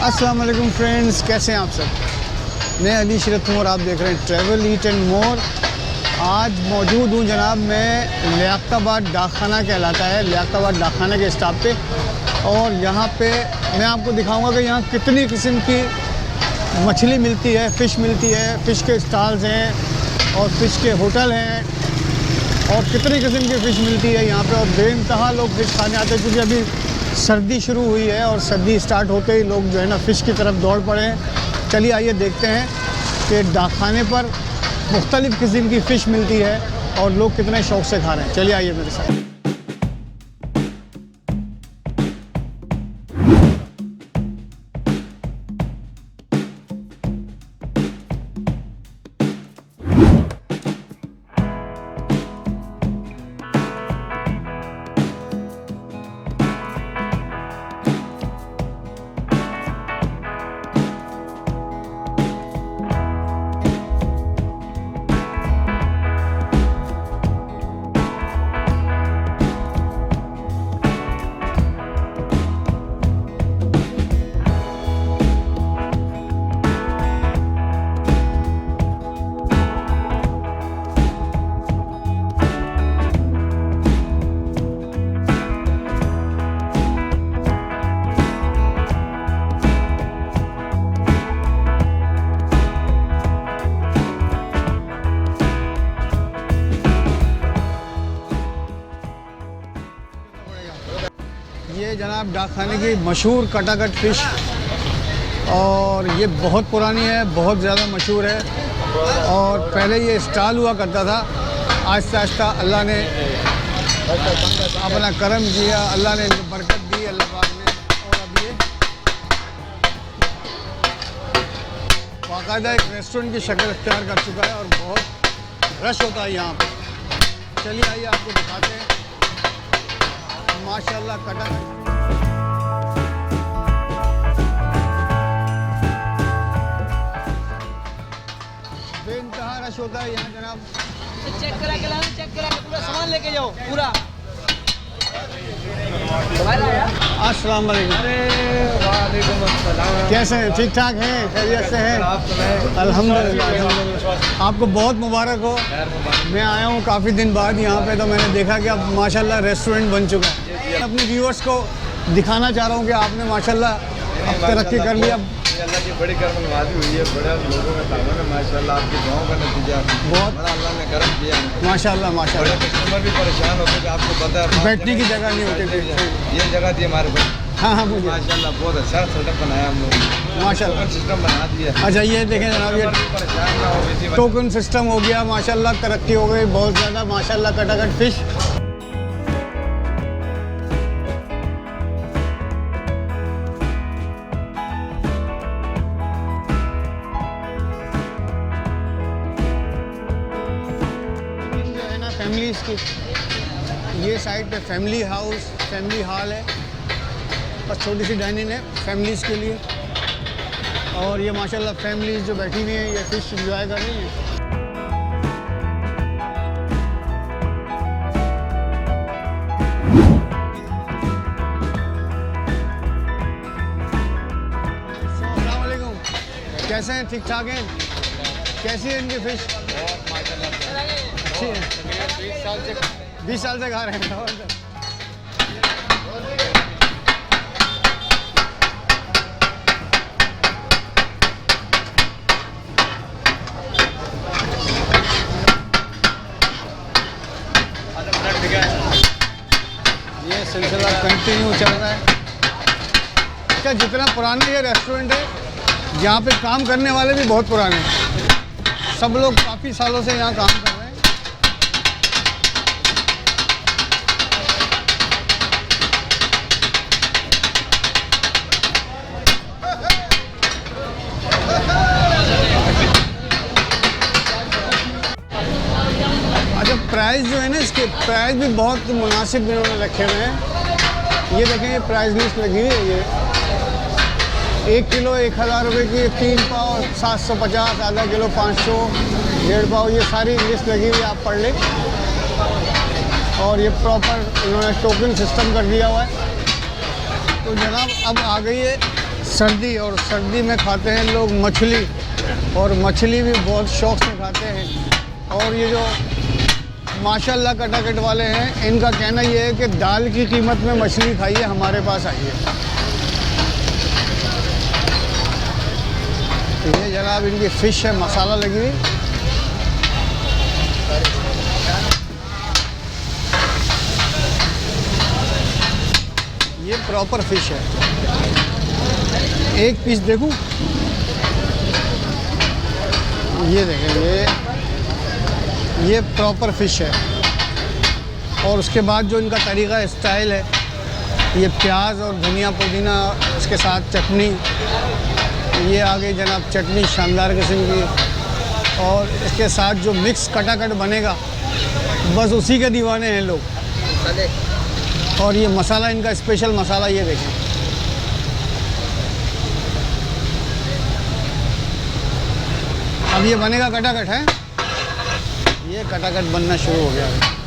अस्सलाम वालेकुम फ्रेंड्स, कैसे हैं आप सब। मैं अली शरत हूँ और आप देख रहे हैं ट्रैवल ईट एंड मोर। आज मौजूद हूँ जनाब मैं लियाकताबाद डाकखाना कहलाता है, लियाकताबाद डाकखाने के स्टॉप पे। और यहाँ पे मैं आपको दिखाऊंगा कि यहाँ कितनी किस्म की मछली मिलती है, फ़िश मिलती है, फ़िश के स्टॉल्स हैं और फ़िश के होटल हैं और कितनी किस्म की फ़िश मिलती है यहाँ पे। और बेइंतहा लोग फ़िश खाने आते हैं क्योंकि अभी सर्दी शुरू हुई है और सर्दी स्टार्ट होते ही लोग जो है ना फ़िश की तरफ दौड़ पड़े हैं। चलिए आइए देखते हैं कि डाकखाने पर मुख्तलिफ़ किस्म की फ़िश मिलती है और लोग कितने शौक़ से खा रहे हैं। चलिए आइए मेरे साथ। ये जनाब डाकखाने की मशहूर कटाकट फ़िश और ये बहुत पुरानी है, बहुत ज़्यादा मशहूर है। और पहले ये स्टॉल हुआ करता था, आहिस्ता आहिस्ता अल्लाह ने अपना करम किया, अल्लाह ने बरकत दी अल्लाह पाक ने। और अब ये बाकायदा एक रेस्टोरेंट की शक्ल इख्तियार कर चुका है और बहुत रश होता है यहाँ पर। चलिए आइए आपको दिखाते हैं माशाल्लाह कटाकट। बेइंतहा रश होता है यहाँ जनाब। चेक करा के लाना, चेक करा के पूरा सामान लेके जाओ पूरा। अस्सलाम वालेकुम। वालेकुम अस्सलाम। कैसे हैं, ठीक ठाक हैं, खैरियत से हैं? अल्हम्दुलिल्लाह अल्हम्दुलिल्लाह। आपको बहुत मुबारक हो। मैं आया हूँ काफ़ी दिन बाद यहाँ पे, तो मैंने देखा कि अब माशाल्लाह रेस्टोरेंट बन चुका है। अपने व्यूअर्स को दिखाना चाह रहा हूँ कि आपने माशाल्लाह अब तरक्की कर लिया। अल्लाह की बड़ी करम नवाज़ी हुई है, बड़े लोगों का तावन है माशाल्लाह। आपकी दुआओं का नतीजा बहुत बड़ा अल्लाह ने करम किया। माशाल्लाह बड़े माशाल्लाह। कस्टमर भी परेशान होते थे, आपको पता है बैठने की जगह नहीं होती थी। ये जगह थी हमारे पास। हाँ हाँ मुझे माशाल्लाह बहुत अच्छा सेटअप बनाया हम लोग, माशाल्लाह। सिस्टम बना दिया। अच्छा ये देखें जनाब, ये परेशान ना हो इसी वजह टोकन सिस्टम हो गया माशाल्लाह, तरक्की हो गई बहुत ज़्यादा माशाल्लाह। कटाकट फ़िश जो है ना फैमिलीज़ की, ये साइड पे फैमिली हाउस, फैमिली हॉल है, बस छोटी सी डाइनिंग है फैमिलीज़ के लिए। और ये माशाल्लाह फैमिलीज़ जो बैठी हुई हैं ये फ़िश एंजॉय कर रही हैं। अस्सलाम वालेकुम, कैसे हैं, ठीक ठाक हैं? कैसी है इनकी फ़िश? अच्छी है। 20 साल से खा रहे हैं। ये सिलसिला कंटिन्यू चल रहा है। इसका जितना पुराना ये रेस्टोरेंट है, यहाँ पे काम करने वाले भी बहुत पुराने हैं। सब लोग काफ़ी सालों से यहाँ काम कर रहे हैं। अच्छा प्राइस जो है ना, इसके प्राइस भी बहुत मुनासिब इन्होंने रखे हुए हैं। ये देखें, ये प्राइस लिस्ट लगी हुई है। ये 1 किलो 1000 रुपये की, 3 पाव 750, आधा किलो 500, 1.5 पाव, ये सारी लिस्ट लगी हुई आप पढ़ लें। और ये प्रॉपर इन्होंने टोकन सिस्टम कर दिया हुआ है। तो जनाब अब आ गई है सर्दी, और सर्दी में खाते हैं लोग मछली, और मछली भी बहुत शौक़ से खाते हैं। और ये जो माशाल्लाह कटाकट वाले हैं, इनका कहना ये है कि दाल की कीमत में मछली खाइए, हमारे पास आइए। ये जनाब इनकी फ़िश है, मसाला लगी हुई। ये प्रॉपर फ़िश है। एक पीस देखूं? ये देखें, ये प्रॉपर फ़िश है। और उसके बाद जो इनका तरीक़ा स्टाइल है, ये प्याज और धनिया पुदीना, इसके साथ चटनी, ये आ गई जनाब चटनी शानदार किस्म की, और इसके साथ जो मिक्स कटाकट बनेगा, बस उसी के दीवाने हैं लोग। और ये मसाला, इनका स्पेशल मसाला, ये देखें। अब ये बनेगा कटाकट है, ये कटाकट बनना शुरू हो गया है।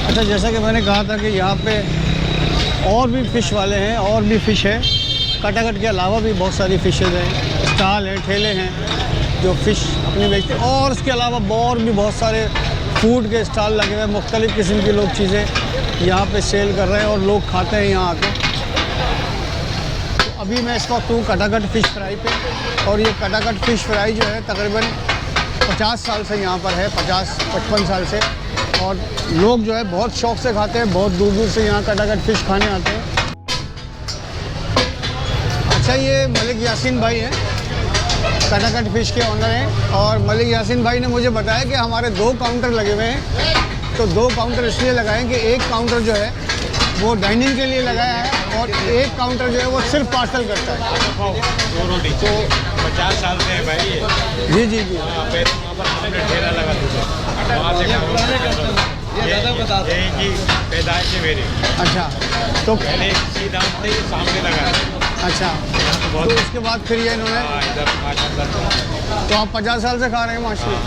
अच्छा, जैसा कि मैंने कहा था कि यहाँ पे और भी फ़िश वाले हैं, और भी फ़िश है। कटाकट के अलावा भी बहुत सारी फ़िशेज़ हैं, स्टॉल हैं, ठेले हैं जो फ़िश अपनी बेचते हैं। और इसके अलावा और भी बहुत सारे फूड के स्टॉल लगे हुए हैं, मुख्तलिफ़ किस्म की लोग चीज़ें यहाँ पे सेल कर रहे हैं और लोग खाते हैं यहाँ आके। तो अभी मैं इस वक्त हूँ कटाकट फ़िश फ्राई पे, और ये कटाकट फ़िश फ्राई जो है तकरीबन 50 साल से यहाँ पर है, 50-55 साल से। और लोग जो है बहुत शौक़ से खाते हैं, बहुत दूर दूर से यहाँ कटाकट फ़िश खाने आते हैं। अच्छा, ये मलिक यासीन भाई हैं, कटाकट फ़िश के ऑनर हैं। और मलिक यासीन भाई ने मुझे बताया कि हमारे 2 काउंटर लगे हुए हैं। तो 2 काउंटर इसलिए लगाए कि एक काउंटर जो है वो डाइनिंग के लिए लगाया है, और एक काउंटर जो है वो सिर्फ पार्सल करता है। 2 रोटी तो 50 साल से है भाई ये। जी जी जी। वहाँ पर हमने ठेला लगा था, वहाँ से यही की पैदाइश है मेरी। अच्छा, तो पहले सीधा से सामने लगा है। अच्छा, तो उसके बाद फिर ये इन्होंने, इधर माशाल्लाह। तो आप 50 साल से खा रहे हैं माशाल्लाह?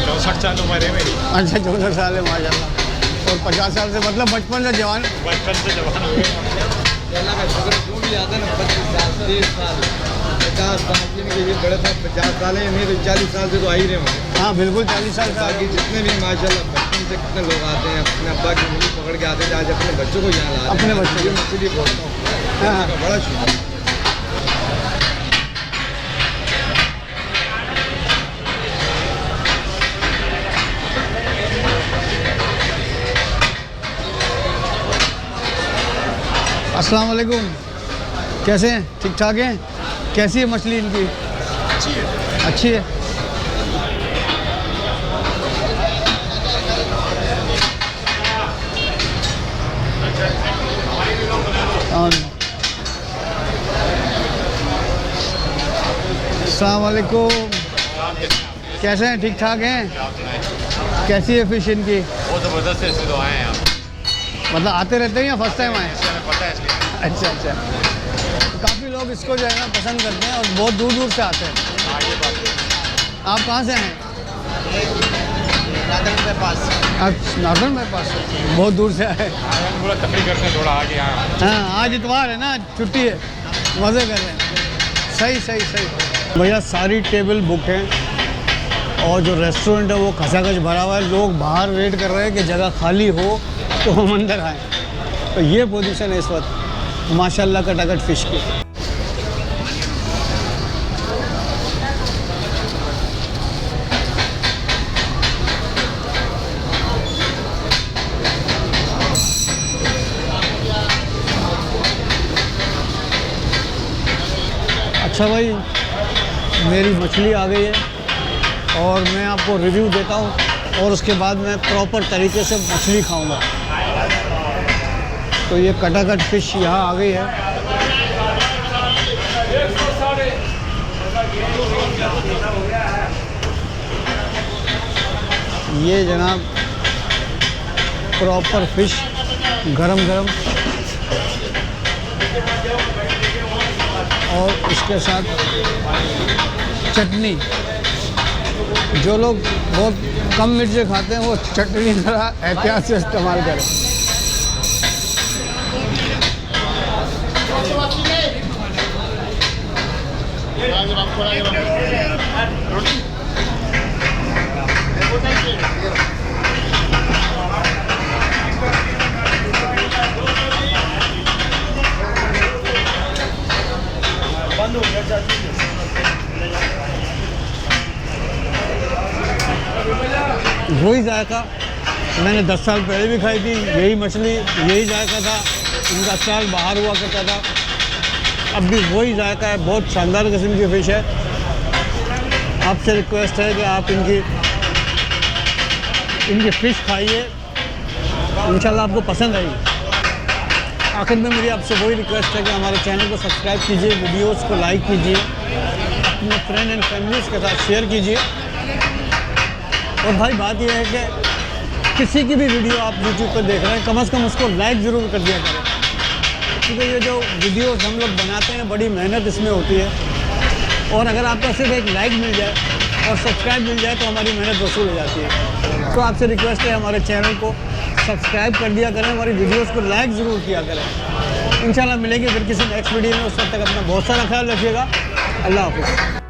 64 साल उम्र है मेरी। अच्छा, 64 साल है माशाल्लाह। और 50 साल से मतलब बचपन से जवान? बचपन से जवान हो गए। अल्लाह का शुक्र, जो भी आता है ना, 25 साल, 30 साल, 50 साल, ये बड़े साहब 50 साल है, नहीं तो 40 साल से तो आ ही रहे होंगे। हाँ बिल्कुल, 40 साल का। बाकी जितने भी माशाल्लाह बचपन से कितने लोग आते हैं, अपने अब्बा की उंगली पकड़ के आते हैं, आज अपने बच्चों को यहाँ ला, अपने बच्चों को मछली बोलता हूँ। हाँ, बड़ा शुक्र। अस्सलाम वालेकुम, कैसे हैं? ठीक ठाक हैं? कैसी है मछली इनकी? अच्छी है। अच्छी है। अस्सलाम वालेकुम, कैसे हैं? ठीक ठाक हैं? कैसी है फ़िश इनकी? बहुत ज़बरदस्त है, तो आए हैं आप। मतलब आते रहते हैं या फर्स्ट टाइम आए? हमें पता है इसलिए। अच्छा अच्छा, काफ़ी लोग इसको जो है ना पसंद करते हैं और बहुत दूर दूर से आते हैं। हाँ, ये बात है। आप कहाँ से हैं? नादन के पास। आप नादन बाईपास से बहुत दूर से आए? हम पूरा तफरी करते हैं थोड़ा आगे यहाँ। हाँ, आज इतवार है ना, छुट्टी है, मज़े कर रहे हैं। सही सही सही। भैया सारी टेबल बुक हैं, और जो रेस्टोरेंट है वो खचाखच भरा हुआ है। लोग बाहर वेट कर रहे हैं कि जगह खाली हो तो हम अंदर आएँ। तो ये पोजीशन है इस वक्त माशाल्लाह कटाकट फ़िश की। अच्छा भाई, मेरी मछली आ गई है और मैं आपको रिव्यू देता हूँ और उसके बाद मैं प्रॉपर तरीके से मछली खाऊंगा। तो ये कटाकट फिश यहाँ आ गई है। ये जनाब प्रॉपर फिश गरम गरम और इसके साथ चटनी। जो लोग बहुत कम मिर्चें खाते हैं वो चटनी ज़रा एहतियात से इस्तेमाल करें। वही जायका मैंने 10 साल पहले भी खाई थी, यही मछली यही जायका था। इनका स्टाइल बाहर हुआ करता था, अब भी वही जायका है। बहुत शानदार किस्म की फ़िश है। आपसे रिक्वेस्ट है कि आप इनकी फ़िश खाइए, इंशाल्लाह आपको पसंद आएगी। आखिर में मेरी आपसे वही रिक्वेस्ट है कि हमारे चैनल को सब्सक्राइब कीजिए, वीडियोस को लाइक कीजिए, अपने फ्रेंड एंड फैमिलीज़ के साथ शेयर कीजिए। और भाई बात यह है कि किसी की भी वीडियो आप YouTube पर देख रहे हैं, कम से कम उसको लाइक ज़रूर कर दिया करें, क्योंकि ये जो वीडियोस हम लोग बनाते हैं बड़ी मेहनत इसमें होती है। और अगर आपका सिर्फ एक लाइक मिल जाए और सब्सक्राइब मिल जाए तो हमारी मेहनत वसूल हो जाती है। तो आपसे रिक्वेस्ट है हमारे चैनल को सब्सक्राइब कर दिया करें, हमारी वीडियोज़ को लाइक ज़रूर किया करें। इंशाल्लाह मिलेंगे फिर किसी नेक्स्ट वीडियो में। उस वक्त तक अपना बहुत सारा ख्याल रखिएगा। अल्लाह हाफ़िज़।